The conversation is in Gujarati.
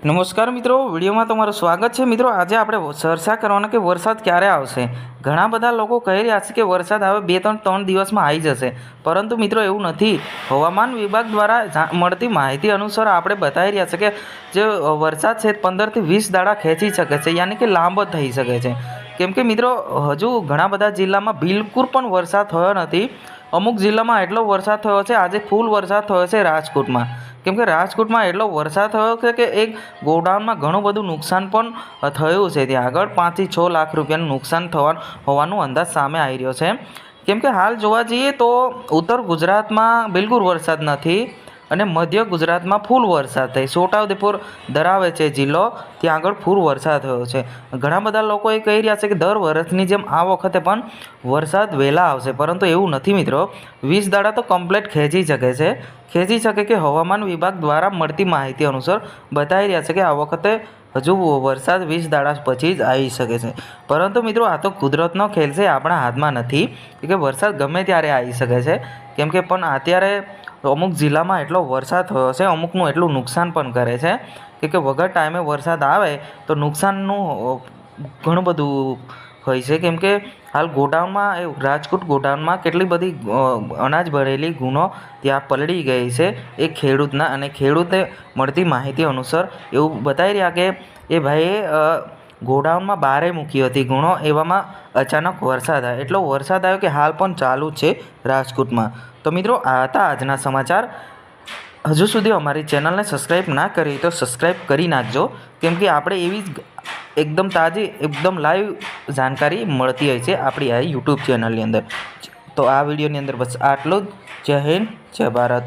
નમસ્કાર મિત્રો, વિડીયોમાં તમારું સ્વાગત છે। મિત્રો, આજે આપણે ચર્ચા કરવાના કે વરસાદ ક્યારે આવશે। ઘણા બધા લોકો કહી રહ્યા છે કે વરસાદ હવે 2-3 દિવસમાં આવી જશે, પરંતુ મિત્રો એવું નથી। હવામાન વિભાગ દ્વારા મળતી માહિતી અનુસાર આપણે બતાવી રહ્યા છે કે જે વરસાદ છે 15 થી 20 દાડા ખેંચી શકે છે, યાની કે લાંબો થઈ શકે છે। કેમ કે મિત્રો હજુ ઘણા બધા જિલ્લામાં બિલકુલ પણ વરસાદ થયો નથી। અમુક જિલ્લામાં એટલો વરસાદ થયો છે, આજે ફૂલ વરસાદ થયો છે રાજકોટમાં। કેમ કે રાજકોટમાં એટલો વરસાદ થયો છે કે એક ગોડાઉનમાં ઘણું બધું નુકસાન પણ થયું છે। ત્યાં આગળ 5 થી 6 લાખ રૂપિયાનું નુકસાન હોવાનું અંદાજ સામે આવી રહ્યો છે। કેમ કે હાલ જોવા જઈએ તો ઉત્તર ગુજરાતમાં બિલકુલ વરસાદ નથી અને મધ્ય ગુજરાતમાં ફૂલ વરસાદ થાય। છોટાઉદેપુર ધરાવે છે જિલ્લો, ત્યાં આગળ ફૂલ વરસાદ થયો છે। ઘણા બધા લોકો એ કહી રહ્યા છે કે દર વર્ષની જેમ આ વખતે પણ વરસાદ વહેલા આવશે, પરંતુ એવું નથી મિત્રો। 20 દાડા તો કમ્પ્લીટ ખેંચી શકે કે હવામાન વિભાગ દ્વારા મળતી માહિતી અનુસાર બતાવી રહ્યા છે કે આ વખતે હજુ વરસાદ 20 દાડા પછી જ આવી શકે છે। પરંતુ મિત્રો આ તો કુદરતનો ખેલ છે, આપણા હાથમાં નથી કે વરસાદ ગમે ત્યારે આવી શકે છે। કેમ કે પણ અત્યારે અમુક જિલ્લામાં એટલો વરસાદ થયો છે, અમુકનું એટલું નુકસાન પણ કરે છે કે વગર ટાઈમે વરસાદ આવે તો નુકસાનનું ઘણું બધું હોય છે। કેમ કે હાલ ગોડાઉનમાં રાજકોટ ગોડાઉનમાં કેટલી બધી અનાજ ભરેલી ગુનો ત્યાં પલળી ગઈ છે એ ખેડૂતના, અને ખેડૂતે મળતી માહિતી અનુસાર એવું બતાવી રહ્યા કે એ ભાઈએ ગોડાઉનમાં બારે મૂકી હતી ગુણો, એવામાં અચાનક વરસાદ આવ્યો। એટલો વરસાદ આવ્યો કે હાલ પણ ચાલુ જ છે રાજકોટમાં। તો મિત્રો આ હતા આજના સમાચાર। હજુ સુધી અમારી ચેનલને સબસ્ક્રાઈબ ના કરી તો સબસ્ક્રાઈબ કરી નાખજો, કેમ કે આપણે એવી જ એકદમ તાજી એકદમ લાઈવ જાણકારી મળતી હોય છે આપણી આ યુટ્યુબ ચેનલની અંદર। તો આ વિડીયોની અંદર બસ આટલું જ। જય હિન્દ, જય ભારત।